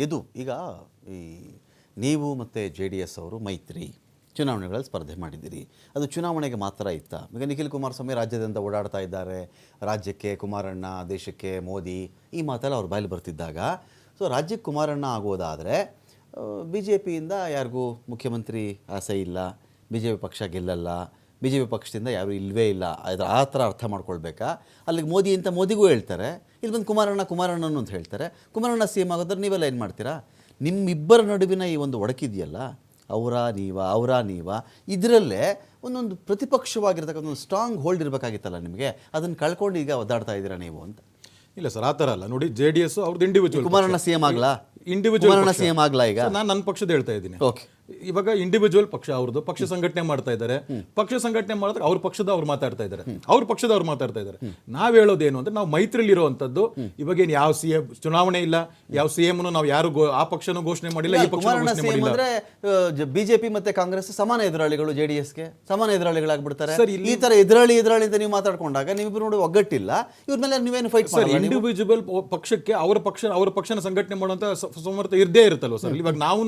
ಇದು ಈಗ ಈ ನೀವು ಮತ್ತು JDS ಅವರು ಮೈತ್ರಿ ಚುನಾವಣೆಗಳಲ್ಲಿ ಸ್ಪರ್ಧೆ ಮಾಡಿದ್ದೀರಿ. ಅದು ಚುನಾವಣೆಗೆ ಮಾತ್ರ ಇತ್ತಾ? ಈಗ ನಿಖಿಲ್ ಕುಮಾರಸ್ವಾಮಿ ರಾಜ್ಯದಿಂದ ಓಡಾಡ್ತಾ ಇದ್ದಾರೆ, ರಾಜ್ಯಕ್ಕೆ ಕುಮಾರಣ್ಣ, ದೇಶಕ್ಕೆ ಮೋದಿ, ಈ ಮಾತೆಲ್ಲ ಅವ್ರ ಬಾಯಲ್ಲಿ ಬರ್ತಿದ್ದಾಗ ಸೊ ರಾಜ್ಯಕ್ಕೆ ಕುಮಾರಣ್ಣ ಆಗೋದಾದರೆ BJPಯಿಂದ ಯಾರಿಗೂ ಮುಖ್ಯಮಂತ್ರಿ ಆಸೆ ಇಲ್ಲ, BJP ಪಕ್ಷ ಗೆಲ್ಲಲ್ಲ, BJP ಪಕ್ಷದಿಂದ ಯಾರೂ ಇಲ್ಲವೇ ಇಲ್ಲ, ಅದು ಆ ಥರ ಅರ್ಥ ಮಾಡ್ಕೊಳ್ಬೇಕಾ? ಅಲ್ಲಿಗೆ ಮೋದಿ ಅಂತ ಮೋದಿಗೂ ಹೇಳ್ತಾರೆ, ಇಲ್ಲಿ ಬಂದು ಕುಮಾರಣ್ಣನು ಅಂತ ಹೇಳ್ತಾರೆ. ಕುಮಾರಣ್ಣ CM ಆಗೋದ್ರೆ ನೀವೆಲ್ಲ ಏನು ಮಾಡ್ತೀರಾ? ನಿಮ್ಮಿಬ್ಬರ ನಡುವಿನ ಈ ಒಂದು ಒಡಕಿದೆಯಲ್ಲ, ಅವರ ನೀವಾ ಇದರಲ್ಲೇ ಒಂದೊಂದು ಪ್ರತಿಪಕ್ಷವಾಗಿರ್ತಕ್ಕಂಥ ಒಂದು ಸ್ಟ್ರಾಂಗ್ ಹೋಲ್ಡ್ ಇರಬೇಕಾಗಿತ್ತಲ್ಲ ನಿಮಗೆ, ಅದನ್ನು ಕಳ್ಕೊಂಡು ಈಗ ಒದ್ದಾಡ್ತಾ ಇದ್ದೀರಾ ನೀವು ಅಂತ. ಇಲ್ಲ ಸರ್, ಆ ಥರ ಅಲ್ಲ. ನೋಡಿ, JDS ಅವ್ರದ್ದು ಇಂಡಿವಿಜುವಲ್. ಕುಮಾರಣ್ಣ CM ಆಗಲ್ಲ, ಇಂಡಿವಿಜುವಲ್ CM ಆಗಲ್ಲ. ಈಗ ನಾನು ನನ್ನ ಪಕ್ಷದ ಹೇಳ್ತಾ ಇದ್ದೀನಿ. ಓಕೆ, ಇವಾಗ ಇಂಡಿವಿಜುವಲ್ ಪಕ್ಷ ಅವ್ರದ್ದು, ಪಕ್ಷ ಸಂಘಟನೆ ಮಾಡ್ತಾ ಇದ್ದಾರೆ. ಪಕ್ಷ ಸಂಘಟನೆ ಮಾಡಿದ್ರೆ ಅವ್ರ ಪಕ್ಷದ ಅವ್ರು ಮಾತಾಡ್ತಾ ಇದ್ದಾರೆ, ಅವ್ರ ಪಕ್ಷದ ಅವ್ರು ಮಾತಾಡ್ತಾ ಇದ್ದಾರೆ. ನಾವ್ ಹೇಳೋದೇನು ಅಂದ್ರೆ, ನಾವು ಮೈತ್ರಿಲಿ ಇರುವಂತದ್ದು. ಇವಾಗೇನು ಯಾವ CM ಚುನಾವಣೆ ಇಲ್ಲ, ಯಾವ CM ನಾವು ಯಾರು ಆ ಪಕ್ಷನೂ ಘೋಷಣೆ ಮಾಡಿಲ್ಲ, ಈ ಪಕ್ಷ ಘೋಷಣೆ ಮಾಡಿಲ್ಲ. ಅಂದ್ರೆ BJP ಮತ್ತೆ ಕಾಂಗ್ರೆಸ್ ಸಮಾನ ಎದುರಾಳಿಗಳು, JDSಗೆ ಸಮಾನ ಎದುರಾಳಿಗಳಾಗ್ಬಿಡ್ತಾರೆ. ಈ ತರ ಎದುರಾಳಿ ಅಂತ ನೀವು ಮಾತಾಡ್ಕೊಂಡಾಗ ನೀವಿಬ್ರು ನೋಡಿ ಒಗ್ಗಟ್ಟಿಲ್ಲ, ಇವ್ರ ಮೇಲೆ ನೀವೇನು ಫೈಟ್ ಮಾಡಿ? ಇಂಡಿವಿಜುವಲ್ ಪಕ್ಷಕ್ಕೆ ಅವ್ರ ಪಕ್ಷನ ಸಂಘಟನೆ ಮಾಡುವಂತ ಸಮರ್ಥ ಇರ್ದೇ ಇರುತ್ತಲ್ವ ಸರ್. ಇವಾಗ ನಾವು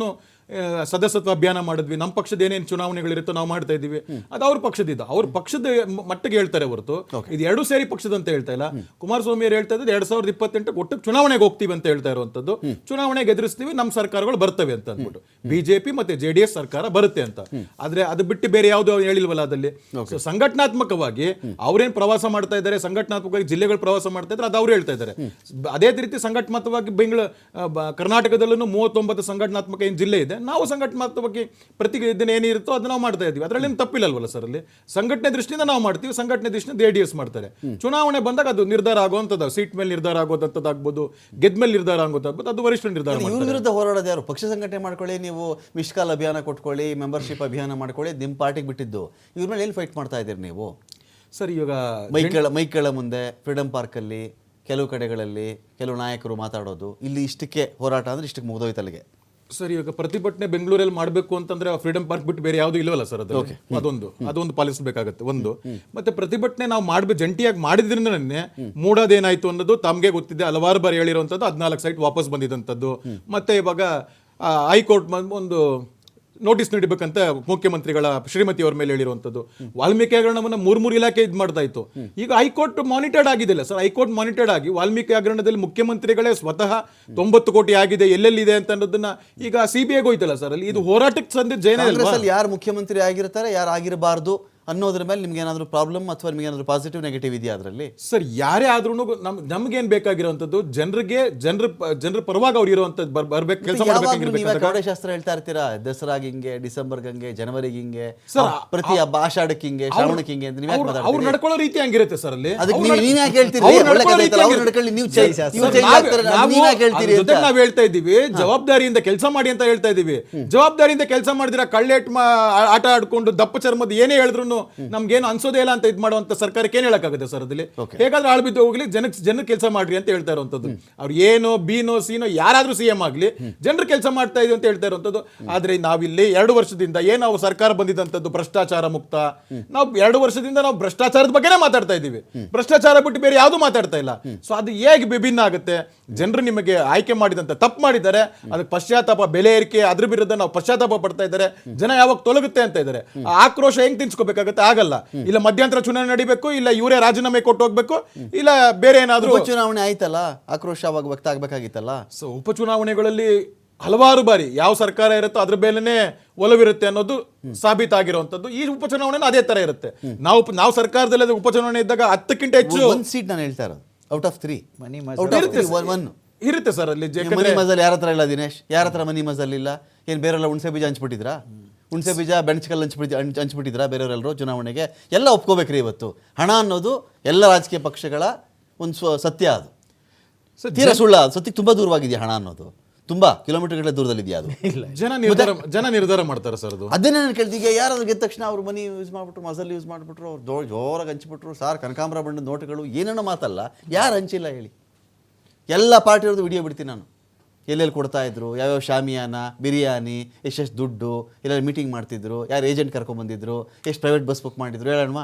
ಸದಸ್ಯತ್ವ ಅಭಿಯಾನ ಮಾಡಿದ್ವಿ, ನಮ್ಮ ಪಕ್ಷದ ಏನೇನು ಚುನಾವಣೆಗಳಿರುತ್ತೋ ನಾವು ಮಾಡ್ತಾ ಇದ್ದೀವಿ, ಅದು ಅವ್ರ ಪಕ್ಷದಿದ್ದ ಅವ್ರ ಪಕ್ಷದ ಮಟ್ಟಿಗೆ ಹೇಳ್ತಾರೆ ಹೊರತು ಇದು ಎರಡು ಸೇರಿ ಪಕ್ಷದ ಅಂತ ಹೇಳ್ತಾ ಇಲ್ಲ. ಕುಮಾರಸ್ವಾಮಿ ಅವರು ಹೇಳ್ತಾ ಇದ್ದು 2028 ಒಟ್ಟು ಚುನಾವಣೆಗೆ ಹೋಗ್ತೀವಿ ಅಂತ ಹೇಳ್ತಾ ಇರುವಂತದ್ದು. ಚುನಾವಣೆಗೆ ಎದುರಿಸ್ತೀವಿ, ನಮ್ಮ ಸರ್ಕಾರಗಳು ಬರ್ತವೆ ಅಂತ ಅಂದ್ಬಿಟ್ಟು BJP ಮತ್ತೆ JDS ಸರ್ಕಾರ ಬರುತ್ತೆ ಅಂತ. ಆದ್ರೆ ಅದು ಬಿಟ್ಟು ಬೇರೆ ಯಾವ್ದು ಹೇಳಿಲ್ವಲ್ಲ ಅದಲ್ಲಿ. ಸಂಘಟನಾತ್ಮಕವಾಗಿ ಅವ್ರೇನ್ ಪ್ರವಾಸ ಮಾಡ್ತಾ ಇದ್ದಾರೆ, ಸಂಘಟನಾತ್ಮಕವಾಗಿ ಜಿಲ್ಲೆಗಳು ಪ್ರವಾಸ ಮಾಡ್ತಾ ಇದ್ದಾರೆ, ಅದು ಅವ್ರು ಹೇಳ್ತಾ ಇದ್ದಾರೆ. ಅದೇ ರೀತಿ ಸಂಘಟನಾತ್ಮಕವಾಗಿ ಕರ್ನಾಟಕದಲ್ಲೂ 39 ಸಂಘಟನಾತ್ಮಕ ಏನ್ ಜಿಲ್ಲೆ ಇದೆ, ನಾವು ಸಂಘಟನಾತ್ಮಕವಾಗಿ ಪ್ರತಿ ದಿನ ಏನಿರುತ್ತೋ ಅದನ್ನ ನಾವು ಮಾಡ್ತಾ ಇದ್ವಿ. ಅದರಲ್ಲಿ ತಪ್ಪಿಲ್ಲಲ್ವಲ್ಲ ಸರ್. ಅಲ್ಲಿ ಸಂಘಟನೆ ದೃಷ್ಟಿಯಿಂದ ನಾವು ಮಾಡ್ತೀವಿ, ಸಂಘಟನೆ ದೃಷ್ಟಿಯಿಂದ JDS ಮಾಡ್ತಾರೆ. ಚುನಾವಣೆ ಬಂದಾಗ ಅದು ನಿರ್ಧಾರ ಆಗುವಂಥದ್ದು, ಸೀಟ್ ಮೇಲೆ ನಿರ್ಧಾರ ಆಗೋದಂಥದ್ದಾಗ್ಬೋದು, ಗೆದ್ದ ಮೇಲೆ ನಿರ್ಧಾರ ಆಗೋದಾಗ್ಬೋದು, ಅದು ವರಿಷ್ಠ ನಿರ್ಧಾರ. ಇವ್ರ ವಿರುದ್ಧ ಹೋರಾಡೋದು ಯಾರು? ಪಕ್ಷ ಸಂಘಟನೆ ಮಾಡ್ಕೊಳ್ಳಿ, ನೀವು ಮಿಸ್ ಕಾಲ್ ಅಭಿಯಾನ ಕೊಟ್ಕೊಳ್ಳಿ, ಮೆಂಬರ್ಶಿಪ್ ಅಭಿಯಾನ ಮಾಡ್ಕೊಳ್ಳಿ, ನಿಮ್ಮ ಪಾರ್ಟಿಗೆ ಬಿಟ್ಟಿದ್ದು. ಇವ್ರ ಮೇಲೆ ಏನು ಫೈಟ್ ಮಾಡ್ತಾ ಇದ್ದೀರಿ ನೀವು? ಸರ್, ಇವಾಗ ಮೈಕ್ಗಳ ಮುಂದೆ ಫ್ರೀಡಂ ಪಾರ್ಕಲ್ಲಿ ಕೆಲವು ಕಡೆಗಳಲ್ಲಿ ಕೆಲವು ನಾಯಕರು ಮಾತಾಡೋದು, ಇಲ್ಲಿ ಇಷ್ಟಕ್ಕೆ ಹೋರಾಟ ಅಂದ್ರೆ ಇಷ್ಟಕ್ಕೆ ಮುಗಿದೋಯ್ತಲ್ಲಿಗೆ. ಸರ್, ಇವಾಗ ಪ್ರತಿಭಟನೆ ಬೆಂಗಳೂರಲ್ಲಿ ಮಾಡಬೇಕು ಅಂತಂದ್ರೆ ಫ್ರೀಡಂ ಪಾರ್ಕ್ ಬಿಟ್ಟು ಬೇರೆ ಯಾವುದು ಇಲ್ಲವಲ್ಲ ಸರ್. ಅದೊಂದು ಪಾಲಿಸಬೇಕಾಗತ್ತೆ ಒಂದು. ಮತ್ತೆ ಪ್ರತಿಭಟನೆ ನಾವು ಮಾಡ್ಬೇಕು, ಜಂಟಿಯಾಗಿ ಮಾಡಿದ್ರಿಂದನೇ ಮೂಡೋದೇನಾಯ್ತು ಅನ್ನೋದು ತಮಗೆ ಗೊತ್ತಿದೆ. ಹಲವಾರು ಬಾರಿ ಹೇಳಿರುವಂಥದ್ದು, 14 ಸೈಟ್ ವಾಪಸ್ ಬಂದಿದ್ದಂಥದ್ದು. ಮತ್ತೆ ಇವಾಗ ಹೈಕೋರ್ಟ್ ಒಂದು ನೋಟಿಸ್ ನೀಡಬೇಕಂತ ಮುಖ್ಯಮಂತ್ರಿಗಳ ಶ್ರೀಮತಿ ಅವ್ರ ಮೇಲೆ ಹೇಳಿರುವಂಥದ್ದು. ವಾಲ್ಮೀಕಿ ಹಗರಣವನ್ನ 3 ಇಲಾಖೆ ಇದು ಮಾಡ್ತಾ ಇತ್ತು. ಈಗ ಹೈಕೋರ್ಟ್ ಮಾನಿಟರ್ಡ್ ಆಗಿದೆಲ್ಲ ಸರ್. ಹೈಕೋರ್ಟ್ ಮಾನಿಟರ್ಡ್ ಆಗಿ ವಾಲ್ಮೀಕಿ ಹಗರಣದಲ್ಲಿ ಮುಖ್ಯಮಂತ್ರಿಗಳೇ ಸ್ವತಃ 90 ಕೋಟಿ ಆಗಿದೆ, ಎಲ್ಲೆಲ್ಲಿದೆ ಅಂತ ಅನ್ನೋದನ್ನ ಈಗ CBIಗೆ ಹೋಯ್ತಲ್ಲ ಸರ್. ಅಲ್ಲಿ ಇದು ಹೋರಾಟಕ್ಕೆ ಸಂದಿದ್ದ ಜನ ಯಾರು ಮುಖ್ಯಮಂತ್ರಿ ಆಗಿರ್ತಾರೆ, ಯಾರು ಆಗಿರಬಾರ್ದು ಅನ್ನೋದ್ರ ಮೇಲೆ ನಿಮ್ಗೆ ಏನಾದ್ರು ಪ್ರಾಬ್ಲಮ್ ಅಥವಾ ನಿಮ್ಗೆ ಏನಾದ್ರು ಪಾಸಿಟಿವ್ ನೆಗೆಟಿವ್ ಇದೆಯಾ ಅದರಲ್ಲಿ? ಸರ್, ಯಾರೇ ಆದ್ರೂ ನಮ್ಗೇನ್ ಬೇಕಾಗಿರುವಂತದ್ದು, ಜನರ ಪರವಾಗಿ ಅವ್ರು ಇರುವಂತದ್ದು ಬರ್ಬೇಕು, ಕೆಲಸ ಮಾಡ್ಬೇಕು. ಶಾಸ್ತ್ರ ಹೇಳ್ತಾ ಇರ್ತೀರಾ, ದಸರಾಗಿ ಹಿಂಗೆ, ಡಿಸೆಂಬರ್ಗೆ ಹಿಂಗೆ, ಜನವರಿಗೆ ಹಿಂಗೆ, ಪ್ರತಿ ಹಬ್ಬ ಆಷಾಢಕ್ಕೆ ಹಿಂಗೆ, ಶ್ರಾವಣಕ್ಕೆ ಹಿಂಗೆ ಅಂತ ಅವ್ರು ನಡ್ಕೊಳ್ಳೋ ರೀತಿ ಹಂಗಿರುತ್ತೆ ಸರ್. ಅಲ್ಲಿ ನೀವ್ ಯಾಕೆ ಹೇಳ್ತೀರಿ? ನಾವ್ ಹೇಳ್ತಾ ಇದ್ದೀವಿ, ಜವಾಬ್ದಾರಿಯಿಂದ ಕೆಲಸ ಮಾಡಿ ಅಂತ ಹೇಳ್ತಾ ಇದೀವಿ. ಜವಾಬ್ದಾರಿಯಿಂದ ಕೆಲಸ ಮಾಡಿದ್ರೆ ಕಳ್ಳೆಟ್ ಆಟ ಆಡ್ಕೊಂಡು ದಪ್ಪ ಚರ್ಮದ ಏನೇ ಹೇಳಿದ್ರು ನಮ್ಗೇನು ಅನ್ಸೋದೇ ಇಲ್ಲ ಅಂತ ಇದು ಮಾಡುವಂತ ಸರ್ಕಾರಕ್ಕೆ ಏನ್ ಹೇಳಕ್ಕಾಗುತ್ತೆ ಸರ್? ಅದಲ್ಲಿ ಹೇಗಾದ್ರೂ ಆಳ್ಬಿದ್ದು ಹೋಗ್ಲಿ, ಜನ ಕೆಲಸ ಮಾಡ್ರಿ ಅಂತ ಹೇಳ್ತಾ ಇರುವಂತದ್ದು. ಅವ್ರು ಏನೋ ಬಿನೋ ಸಿನೋ ಯಾರಾದ್ರೂ CM ಆಗ್ಲಿ, ಜನರು ಕೆಲಸ ಮಾಡ್ತಾ ಇದೀವಿ ಅಂತ ಹೇಳ್ತಾ ಇರುವಂತದ್ದು. ಆದ್ರೆ ನಾವಿಲ್ಲಿ 2 ವರ್ಷದಿಂದ ನಾವು ಸರ್ಕಾರ ಬಂದಿದ್ದಂಥದ್ದು ಭ್ರಷ್ಟಾಚಾರ ಮುಕ್ತ. ನಾವು 2 ವರ್ಷದಿಂದ ನಾವು ಭ್ರಷ್ಟಾಚಾರದ ಬಗ್ಗೆನೇ ಮಾತಾಡ್ತಾ ಇದೀವಿ, ಭ್ರಷ್ಟಾಚಾರ ಬಿಟ್ಟು ಬೇರೆ ಯಾವ್ದು ಮಾತಾಡ್ತಾ ಇಲ್ಲ. ಸೊ ಅದು ಹೇಗೆ ವಿಭಿನ್ನ ಆಗುತ್ತೆ? ಜನರು ನಿಮಗೆ ಆಯ್ಕೆ ಮಾಡಿದಂತ ತಪ್ಪು ಮಾಡಿದ್ದಾರೆ, ಅದಕ್ಕೆ ಪಶ್ಚಾತ್ತಾಪ, ಬೆಲೆ ಏರಿಕೆ, ಅದ್ರ ವಿರುದ್ಧ ನಾವು ಪಶ್ಚಾತ್ತಾಪ ಪಡ್ತಾ ಇದ್ದಾರೆ. ಜನ ಯಾವಾಗ ತೊಲಗುತ್ತೆ ಅಂತ ಇದ್ದಾರೆ. ಆಕ್ರೋಶ ಹೆಂಗ್ ತಿನ್ಸ್ಕೋಬೇಕು? ಆಗಲ್ಲ. ಇಲ್ಲ ಮಧ್ಯಂತರ ಚುನಾವಣೆ ನಡಿಬೇಕು, ಇಲ್ಲ ಇವರೇ ರಾಜೀನಾಮೆ ಕೊಟ್ಟು ಹೋಗ್ಬೇಕು, ಇಲ್ಲ ಬೇರೆ ಏನಾದ್ರು. ಉಪಚುನಾವಣೆ ಆಯ್ತಲ್ಲ, ಆಕ್ರೋಶವಾಗಿ ವ್ಯಕ್ತ ಆಗ್ಬೇಕಾಗಿತ್ತಲ್ಲ. ಸೊ ಉಪಚುನಾವಣೆಗಳಲ್ಲಿ ಹಲವಾರು ಬಾರಿ ಯಾವ ಸರ್ಕಾರ ಇರುತ್ತೋ ಅದ್ರ ಮೇಲೆನೆ ಒಲವಿರುತ್ತೆ ಅನ್ನೋದು ಸಾಬೀತಾಗಿರುವಂತದ್ದು. ಈ ಉಪಚುನಾವಣೆ ಅದೇ ತರ ಇರುತ್ತೆ. ನಾವು ಸರ್ಕಾರದಲ್ಲಿ ಉಪಚುನಾವಣೆ ಇದ್ದಾಗ 10ಕ್ಕಿಂತ ಹೆಚ್ಚು ಒಂದು ಸೀಟ್ ನಾನು ಹೇಳ್ತಾ ಇರೋದು ಔಟ್ ಆಫ್ 3 ಇರುತ್ತೆ ಸರ್. ಅಲ್ಲಿ ಮನಿ ಮಜಲ್ ಯಾರ ಹತ್ರ ಇಲ್ಲ ದಿನೇಶ್? ಯಾರ ಹತ್ರ ಮನಿ ಮಜಲ್ ಇಲ್ಲ? ಏನ್ ಬೇರೆಲ್ಲ ಹುಣಸೆ ಬೀಜ ಹಂಚ್ಬಿಟ್ಟಿದ್ರಾ? ಹುಣಸೆ ಬೀಜ ಬೆಂಚ್ಕಲ್ ಹಂಚ್ಬಿಟ್ಟಿದ್ರಾ ಬೇರೆಯವರೆಲ್ಲರೂ? ಚುನಾವಣೆಗೆ ಎಲ್ಲ ಒಪ್ಕೋಬೇಕ್ರಿ. ಇವತ್ತು ಹಣ ಅನ್ನೋದು ಎಲ್ಲ ರಾಜಕೀಯ ಪಕ್ಷಗಳ ಒಂದು ಸತ್ಯ. ಅದು ತೀರಾ ಸುಳ್ಳ. ಸತ್ಯಕ್ಕೆ ತುಂಬಾ ದೂರವಾಗಿದೆ ಹಣ ಅನ್ನೋದು. ತುಂಬಾ ಕಿಲೋಮೀಟರ್ಗಳ ದೂರದಲ್ಲಿದೆಯಾ ಅದು? ಜನ ನಿರ್ಧಾರ ಮಾಡ್ತಾರೆ ಸರ್. ಅದು ಅದನ್ನೇ ನಾನು ಕೇಳ್ತೀವಿ. ಯಾರಾದ್ರೂ ಗೆದ್ದ ತಕ್ಷಣ ಅವ್ರು ಮನಿ ಯೂಸ್ ಮಾಡ್ಬಿಟ್ರು, ಮಜಲ್ ಯೂಸ್ ಮಾಡ್ಬಿಟ್ರು, ಅವ್ರು ಜೋರಾಗಿ ಹಂಚ್ಬಿಟ್ರು, ಸಾರ್ ಕನಕಾಂಬರ ಬಣ್ಣದ ನೋಟುಗಳು, ಏನೇನೋ ಮಾತಲ್ಲ. ಯಾರು ಹಂಚಿಲ್ಲ ಹೇಳಿ? ಎಲ್ಲ ಪಾರ್ಟಿಯವ್ರದ್ದು ವಿಡಿಯೋ ಬಿಡ್ತೀನಿ ನಾನು. ಎಲ್ಲೆಲ್ಲಿ ಕೊಡ್ತಾ ಇದ್ರು, ಯಾವ್ಯಾವ ಶಾಮಿಯಾನ, ಬಿರಿಯಾನಿ, ಎಷ್ಟೆಷ್ಟು ದುಡ್ಡು, ಎಲ್ಲೆಲ್ಲ ಮೀಟಿಂಗ್ ಮಾಡ್ತಿದ್ರು, ಯಾರು ಏಜೆಂಟ್ ಕರ್ಕೊಂಡ್ಬಂದಿದ್ರು, ಎಷ್ಟು ಪ್ರೈವೇಟ್ ಬಸ್ ಬುಕ್ ಮಾಡಿದ್ರು, ಹೇಳೋಣ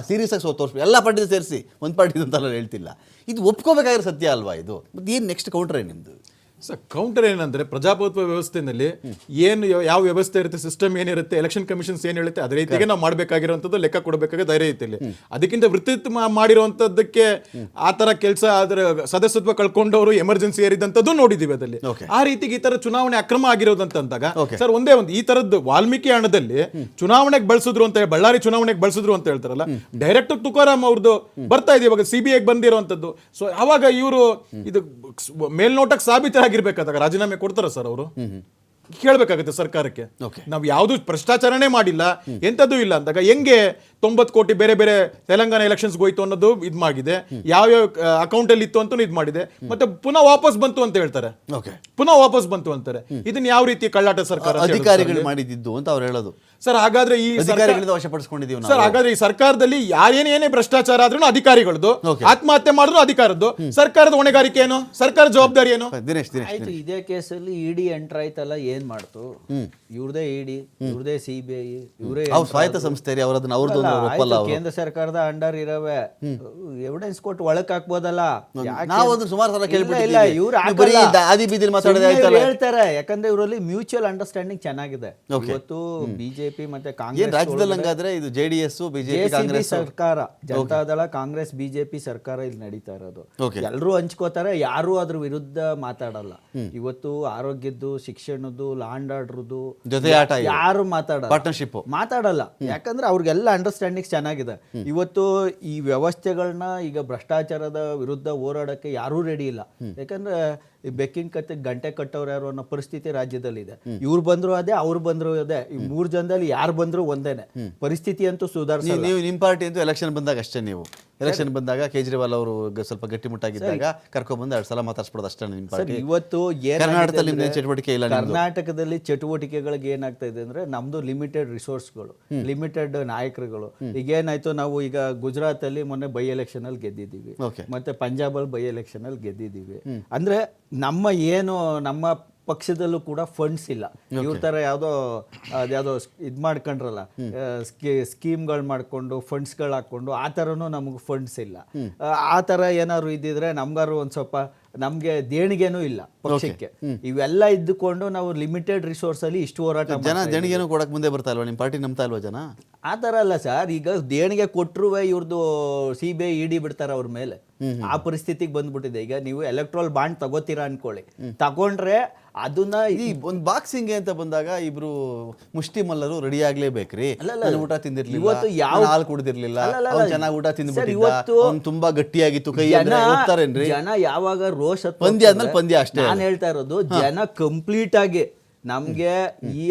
ಸೀರಿಯಸ್ಸಾಗಿ ತೋರಿಸ್ಬೇಕು. ಎಲ್ಲ ಪಾರ್ಟಿದು ಸೇರಿಸಿ, ಒಂದು ಪಾರ್ಟಿದು ಅಂತೆಲ್ಲ ಹೇಳ್ತಿಲ್ಲ. ಇದು ಒಪ್ಕೋಬೇಕಾಗಿರೋ ಸತ್ಯ ಅಲ್ವಾ ಇದು? ಮತ್ತು ಏನು ನೆಕ್ಸ್ಟ್ ಕೌಂಟ್ರೇ ನಿಮ್ಮದು? ಸರ್ ಕೌಂಟರ್ ಏನಂದ್ರೆ ಪ್ರಜಾಪ್ರಭುತ್ವ ವ್ಯವಸ್ಥೆಯಲ್ಲಿ ಏನು ಯಾವ ವ್ಯವಸ್ಥೆ ಇರುತ್ತೆ, ಸಿಸ್ಟಮ್ ಏನಿರುತ್ತೆ, ಎಲೆಕ್ಷನ್ ಕಮಿಷನ್ಸ್ ಏನ್ ಹೇಳುತ್ತೆ ಅದೇ ರೀತಿಗೆ ನಾವು ಮಾಡಬೇಕಾಗಿರುವಂಥದ್ದು ಲೆಕ್ಕ ಕೊಡಬೇಕಾಗಿ ಧೈರ್ಯ ಐತಿಲ್ಲಿ. ಅದಕ್ಕಿಂತ ವೃತ್ತಿತ್ವ ಮಾಡಿರುವಂತದ್ದಕ್ಕೆ ಆ ತರ ಕೆಲಸ ಅದರ ಸದಸ್ಯತ್ವ ಕಳ್ಕೊಂಡವರು ಎಮರ್ಜೆನ್ಸಿ ಏರಿದಂಥದ್ದು ನೋಡಿದೀವಿ ಅದಲ್ಲಿ. ಆ ರೀತಿಗೆ ಈ ತರ ಚುನಾವಣೆ ಅಕ್ರಮ ಆಗಿರೋದಂತಂದಾಗ ಸರ್ ಒಂದೇ ಒಂದು ಈ ತರದ್ದು ವಾಲ್ಮೀಕಿ ಹಣದಲ್ಲಿ ಚುನಾವಣೆಗೆ ಬಳಸಿದ್ರು ಅಂತ ಹೇಳಿ, ಬಳ್ಳಾರಿ ಚುನಾವಣೆಗೆ ಬಳಸಿದ್ರು ಅಂತ ಹೇಳ್ತಾರಲ್ಲ, ಡೈರೆಕ್ಟ್ ತುಕಾರಾಮ್ ಅವ್ರದ್ದು ಬರ್ತಾ ಇದೆ ಇವಾಗ ಸಿಬಿಐಗೆ ಬಂದಿರುವಂತದ್ದು. ಸೊ ಅವಾಗ ಇವರು ಇದು ಮೇಲ್ನೋಟಕ್ಕೆ ಸಾಬೀತಾಗಿರ್ಬೇಕಾದಾಗ ರಾಜೀನಾಮೆ ಕೊಡ್ತಾರ ಸರ್ ಅವರು? ಕೇಳಬೇಕಾಗುತ್ತೆ ಸರ್ಕಾರಕ್ಕೆ. ನಾವು ಯಾವ್ದು ಭ್ರಷ್ಟಾಚಾರನೇ ಮಾಡಿಲ್ಲ, ಎಂತದ್ದು ಇಲ್ಲ ಅಂದಾಗ ಹೆಂಗೆ 90 ಕೋಟಿ ಬೇರೆ ಬೇರೆ ತೆಲಂಗಾಣ ಎಲೆಕ್ಷನ್ಸ್ ಹೋಯ್ತು ಅನ್ನೋದು ಇದ್ ಮಾಡಿದೆ, ಯಾವ್ಯಾವ ಅಕೌಂಟ್ ಅಲ್ಲಿ ಇತ್ತು ಅಂತ ಇದ್ ಮಾಡಿದೆ, ಮತ್ತೆ ಪುನಃ ವಾಪಸ್ ಬಂತು ಅಂತ ಹೇಳ್ತಾರೆ, ಪುನಃ ವಾಪಸ್ ಬಂತು ಅಂತಾರೆ. ಇದನ್ನ ಯಾವ ರೀತಿ ಕಳ್ಳಾಟ ಸರ್ಕಾರ ಅಧಿಕಾರಿಗಳು ಮಾಡಿದ್ದು ಅಂತ ಅವ್ರು ಹೇಳೋದು ಸರ್? ಹಾಗಾದ್ರೆ ಈ ಅಧಿಕಾರಿಗಳಿಂದ ವಶಪಡಿಸಿಕೊಂಡಿದ್ದೀವಿ ಸರ್. ಹಾಗಾದ್ರೆ ಈ ಸರ್ಕಾರದಲ್ಲಿ ಏನೇ ಭ್ರಷ್ಟಾಚಾರ ಆದ್ರೂ ಅಧಿಕಾರಿಗಳದ್ದು, ಆತ್ಮಹತ್ಯೆ ಮಾಡಿದ್ರು ಅಧಿಕಾರದ್ದು, ಸರ್ಕಾರದ ಹೊಣೆಗಾರಿಕೆ ಏನು, ಸರ್ಕಾರ ಜವಾಬ್ದಾರಿ ಏನು? ದಿನೇಶ್ ಆಯ್ತು, ಇದೇ ಕೇಸಲ್ಲಿ ಇಡಿ ಎಂಟರ್ ಆಯ್ತಲ್ಲ, ಏನ್ ಮಾಡ್ತು? ಇವ್ರದೇ ಇಡಿ, ಇವ್ರದೇ ಸಿಬಿಐ, ಇವರೇ ಸ್ವಾಯತ್ತ ಸಂಸ್ಥೆ ಅವ್ರದ್ದು ಕೇಂದ್ರ ಸರ್ಕಾರದ ಅಂಡರ್ ಇರವೆ ಎವಿಡೆನ್ಸ್ ಕೊಟ್ಟು ಒಳಕ್ ಹಾಕ್ಬೋದಲ್ಲ. ನಾವು ಅದನ್ನ ಸುಮಾರು ಸಲ ಇಲ್ಲ, ಇವ್ರು ಹೇಳ್ತಾರೆ, ಯಾಕಂದ್ರೆ ಇವರಲ್ಲಿ ಮ್ಯೂಚುವಲ್ ಅಂಡರ್ಸ್ಟ್ಯಾಂಡಿಂಗ್ ಚೆನ್ನಾಗಿದೆ. ಇವತ್ತು ಬಿಜೆಪಿ ಮತ್ತೆ ಕಾಂಗ್ರೆಸ್ ರಾಜ್ಯದಲ್ಲಿ ಹಂಗಾದ್ರೆ ಇದು ಜೆಡಿಎಸ್ ಬಿಜೆಪಿ ಕಾಂಗ್ರೆಸ್ ಸರ್ಕಾರ, ಜನತಾದಳ ಕಾಂಗ್ರೆಸ್ ಬಿಜೆಪಿ ಸರ್ಕಾರ ಇಲ್ಲಿ ನಡೀತಾ ಇರೋದು. ಎಲ್ರು ಹಂಚ್ಕೋತಾರೆ, ಯಾರು ಅದ್ರ ವಿರುದ್ಧ ಮಾತಾಡಲ್ಲ. ಇವತ್ತು ಆರೋಗ್ಯದ್ದು, ಶಿಕ್ಷಣದ್ದು, ಲ್ಯಾಂಡ್ ಆರ್ಡರ್ದು ಜೊತೆ ಆಟ ಯಾರು ಪಾರ್ಟ್ನರ್ಶಿಪ್ ಮಾತಾಡಲ್ಲ. ಯಾಕಂದ್ರೆ ಅವ್ರಿಗೆಲ್ಲ ಅಂಡರ್ಸ್ಟ್ಯಾಂಡಿಂಗ್ ಚೆನ್ನಾಗಿದೆ. ಇವತ್ತು ಈ ವ್ಯವಸ್ಥೆಗಳನ್ನ ಈಗ ಭ್ರಷ್ಟಾಚಾರದ ವಿರುದ್ಧ ಹೋರಾಡಕ್ಕೆ ಯಾರೂ ರೆಡಿ ಇಲ್ಲ. ಯಾಕಂದ್ರೆ ಈ ಬೆಕ್ಕಿನ ಕತ್ತೆ ಗಂಟೆ ಕಟ್ಟೋರು ಯಾರು ಅನ್ನೋ ಪರಿಸ್ಥಿತಿ ರಾಜ್ಯದಲ್ಲಿದೆ. ಇವ್ರು ಬಂದ್ರು ಅದೇ, ಅವ್ರು ಬಂದ್ರು ಅದೇ, ಈ 3 ಜನದಲ್ಲಿ ಯಾರು ಬಂದ್ರು ಒಂದೇನೆ. ಪರಿಸ್ಥಿತಿ ಅಂತೂ ಸುಧಾರಿಸಿ. ನೀವು ನಿಮ್ಮ ಪಾರ್ಟಿ ಅಂತೂ ಎಲೆಕ್ಷನ್ ಬಂದಾಗ ಅಷ್ಟೇ, ನೀವು ಎಲೆಕ್ಷನ್ ಬಂದಾಗ ಕೇಜ್ರಿವಾಲ್ ಅವರು ಸ್ವಲ್ಪ ಗಟ್ಟಿಮುಟ್ಟಾಗಿದ್ದಾಗ ಕರ್ಕೊಂಡ್ಬಂದು 2 ಸಲ ಮಾತಾಡ್ಸ್ಬಿಡೋದು ಅಷ್ಟೇ ನಿಮ್ಮ ಪಾರ್ಟಿ. ಇವತ್ತು ಕರ್ನಾಟಕದಲ್ಲಿ ಚಟುವಟಿಕೆ ಇಲ್ಲ. ಕರ್ನಾಟಕದಲ್ಲಿ ಚಟುವಟಿಕೆಗಳಿಗೆ ಏನಾಗ್ತಾ ಇದೆ ಅಂದ್ರೆ ನಮ್ದು ಲಿಮಿಟೆಡ್ ರಿಸೋರ್ಸ್ಗಳು, ಲಿಮಿಟೆಡ್ ನಾಯಕರುಗಳು. ಈಗ ಏನಾಯ್ತು, ನಾವು ಈಗ ಗುಜರಾತ್ ಅಲ್ಲಿ ಮೊನ್ನೆ ಬೈ ಎಲೆಕ್ಷನ್ ಅಲ್ಲಿ ಗೆದ್ದಿದ್ದೀವಿ, ಮತ್ತೆ ಪಂಜಾಬ್ ಅಲ್ಲಿ ಬೈ ಎಲೆಕ್ಷನ್ ಅಲ್ಲಿ ಗೆದ್ದಿದ್ದೀವಿ. ಅಂದ್ರೆ ನಮ್ಮ ಪಕ್ಷದಲ್ಲೂ ಕೂಡ ಫಂಡ್ಸ್ ಇಲ್ಲ. ಇವ್ರ ತರ ಯಾವ್ದೋ ಇದ್ ಮಾಡ್ಕೊಂಡ್ರಲ್ಲ, ಸ್ಕೀಮ್ಗಳು ಮಾಡ್ಕೊಂಡು ಫಂಡ್ಸ್ಗಳು ಹಾಕೊಂಡು, ಆ ಥರನೂ ನಮಗೆ ಫಂಡ್ಸ್ ಇಲ್ಲ. ಆ ಥರ ಏನಾದ್ರು ಇದ್ದಿದ್ರೆ ನಮ್ಗಾರು ಒಂದ್ ಸ್ವಲ್ಪ, ನಮ್ಗೆ ದೇಣಿಗೆನೂ ಇಲ್ಲ ಪಕ್ಷಕ್ಕೆ. ಇವೆಲ್ಲ ಇದ್ದುಕೊಂಡು ನಾವು ಲಿಮಿಟೆಡ್ ರಿಸೋರ್ಸ್ ಅಲ್ಲಿ ಇಷ್ಟು ಹೋರಾಟ. ಜನ ದೇಣಿಗೆನೂ ಕೊಡಕ್ ಮುಂದೆ ಬರ್ತಾ ಇಲ್ವಾ? ನಿಮ್ಮ ಪಾರ್ಟಿ ನಂಬ್ತಾ ಇಲ್ವಾ ಜನ? ಆ ಥರ ಅಲ್ಲ ಸರ್. ಈಗ ದೇಣಿಗೆ ಕೊಟ್ಟರು ಇವ್ರದ್ದು ಸಿಬಿಐ ಇಡಿ ಬಿಡ್ತಾರೆ ಅವ್ರ ಮೇಲೆ. ಆ ಪರಿಸ್ಥಿತಿಗೆ ಬಂದ್ಬಿಟ್ಟಿದೆ. ಈಗ ನೀವು ಎಲೆಕ್ಟ್ರಲ್ ಬಾಂಡ್ ತಗೋತೀರಾ ಅನ್ಕೊಳ್ಳಿ, ತಗೊಂಡ್ರೆ ಅದನ್ನ ಈ ಒಂದು ಬಾಕ್ಸಿಂಗ್ ಅಂತ ಬಂದಾಗ ಇಬ್ರು ಮುಷ್ಟಿ ಮಲ್ಲರು ರೆಡಿ ಆಗ್ಲೇಬೇಕ್ರಿ. ಊಟ ತಿಂದಿರ್ಲಿಲ್ಲ, ಇವತ್ತು ಹಾಲು ಕುಡಿದಿರ್ಲಿಲ್ಲ, ಚೆನ್ನಾಗಿ ಊಟ ತಿಂದ್ಬಿಟ್ಟಿದ್ದ, ತುಂಬಾ ಗಟ್ಟಿಯಾಗಿತ್ತು ಕೈ. ಜನ ಯಾವಾಗ ರೋಷ ಪಂದ್ಯ ಆದ್ಮೇಲೆ ಪಂದ್ಯ ಅಷ್ಟೇ. ನಾನು ಹೇಳ್ತಾ ಇರೋದು, ಜನ ಕಂಪ್ಲೀಟ್ ಆಗಿ ನಮ್ಗೆ ಈ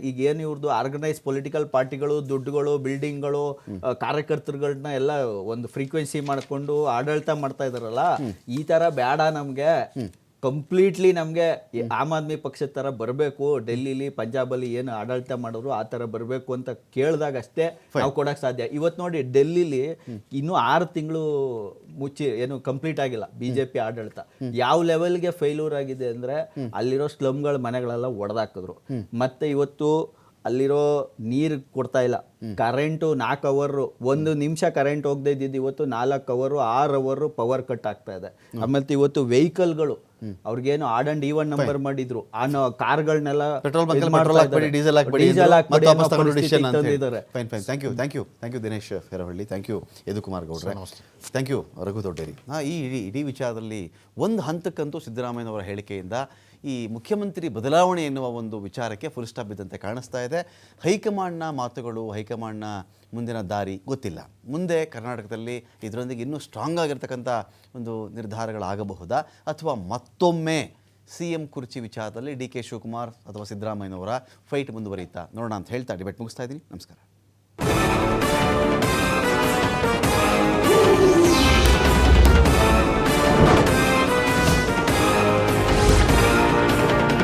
ಈಗ ಏನು ಇವ್ರದ್ದು ಆರ್ಗನೈಸ್ ಪೊಲಿಟಿಕಲ್ ಪಾರ್ಟಿಗಳು, ದುಡ್ಡುಗಳು, ಬಿಲ್ಡಿಂಗ್ಗಳು, ಕಾರ್ಯಕರ್ತರುಗಳನ್ನ ಎಲ್ಲ ಒಂದು ಫ್ರೀಕ್ವೆನ್ಸಿ ಮಾಡ್ಕೊಂಡು ಆಡಳಿತ ಮಾಡ್ತಾ ಇದಾರಲ್ಲ, ಈ ತರ ಬೇಡ ನಮ್ಗೆ. ಕಂಪ್ಲೀಟ್ಲಿ ನಮಗೆ ಆಮ್ ಆದ್ಮಿ ಪಕ್ಷದ ಥರ ಬರಬೇಕು, ಡೆಲ್ಲಿಲಿ ಪಂಜಾಬಲ್ಲಿ ಏನು ಆಡಳಿತ ಮಾಡೋರು ಆ ಥರ ಬರಬೇಕು ಅಂತ ಕೇಳಿದಾಗ ಅಷ್ಟೇ ನಾವು ಕೊಡೋಕ್ಕೆ ಸಾಧ್ಯ. ಇವತ್ತು ನೋಡಿ, ಡೆಲ್ಲಿಲಿ ಇನ್ನೂ 6 ತಿಂಗಳು ಏನು ಕಂಪ್ಲೀಟ್ ಆಗಿಲ್ಲ ಬಿಜೆಪಿ ಆಡಳಿತ. ಯಾವ ಲೆವೆಲ್ಗೆ ಫೇಲ್ಯೂರ್ ಆಗಿದೆ ಅಂದರೆ, ಅಲ್ಲಿರೋ ಸ್ಲಮ್ಗಳ ಮನೆಗಳೆಲ್ಲ ಒಡೆದಾಕಿದ್ರು. ಮತ್ತೆ ಇವತ್ತು ಅಲ್ಲಿರೋ ನೀರು ಕೊಡ್ತಾ ಇಲ್ಲ, ಕರೆಂಟು 4 ಅವರ್, 1 ನಿಮಿಷ ಕರೆಂಟ್ ಹೋಗದೆ ಇದ್ದಿದ್ದು ಇವತ್ತು 4 ಅವರ್ 6 ಅವರ್ ಪವರ್ ಕಟ್ ಆಗ್ತಾ ಇದೆ. ಆಮೇಲೆ ಇವತ್ತು ವೆಹಿಕಲ್ಗಳು ಅವ್ರಿಗೇನು ಆಡ್ ಅಂಡ್ ಈವನ್ ನಂಬರ್ ಮಾಡಿದ್ರು, ಆ ಕಾರ್ಗಳನ್ನೆಲ್ಲ diesel thank you Dinesh Feravalli, thank you Yadukumar ಗೌಡ್ರೆ, ಥ್ಯಾಂಕ್ ಯು ರಘು ದೊಡ್ಡೇರಿ. ಈ ಇಡೀ ವಿಚಾರದಲ್ಲಿ ಒಂದು ಹಂತಕ್ಕಂತೂ ಸಿದ್ದರಾಮಯ್ಯನವರ ಹೇಳಿಕೆಯಿಂದ ಈ ಮುಖ್ಯಮಂತ್ರಿ ಬದಲಾವಣೆ ಎನ್ನುವ ಒಂದು ವಿಚಾರಕ್ಕೆ ಫುಲ್ ಸ್ಟಾಪ್ ಬಿದ್ದಂತೆ ಕಾಣಿಸ್ತಾ ಇದೆ. ಹೈಕಮಾಂಡ್ನ ಮಾತುಗಳು, ಹೈಕಮಾಂಡ್ನ ಮುಂದಿನ ದಾರಿ ಗೊತ್ತಿಲ್ಲ. ಮುಂದೆ ಕರ್ನಾಟಕದಲ್ಲಿ ಇದರೊಂದಿಗೆ ಇನ್ನೂ ಸ್ಟ್ರಾಂಗ್ ಆಗಿರ್ತಕ್ಕಂಥ ಒಂದು ನಿರ್ಧಾರಗಳಾಗಬಹುದಾ, ಅಥವಾ ಮತ್ತೊಮ್ಮೆ CM ಕುರ್ಚಿ ವಿಚಾರದಲ್ಲಿ DK ಶಿವಕುಮಾರ್ ಅಥವಾ ಸಿದ್ದರಾಮಯ್ಯನವರ ಫೈಟ್ ಮುಂದುವರಿಯುತ್ತಾ ನೋಡೋಣ ಅಂತ ಹೇಳ್ತಾ ಡಿಬೇಟ್ ಮುಗಿಸ್ತಾ ಇದ್ದೀನಿ. ನಮಸ್ಕಾರ.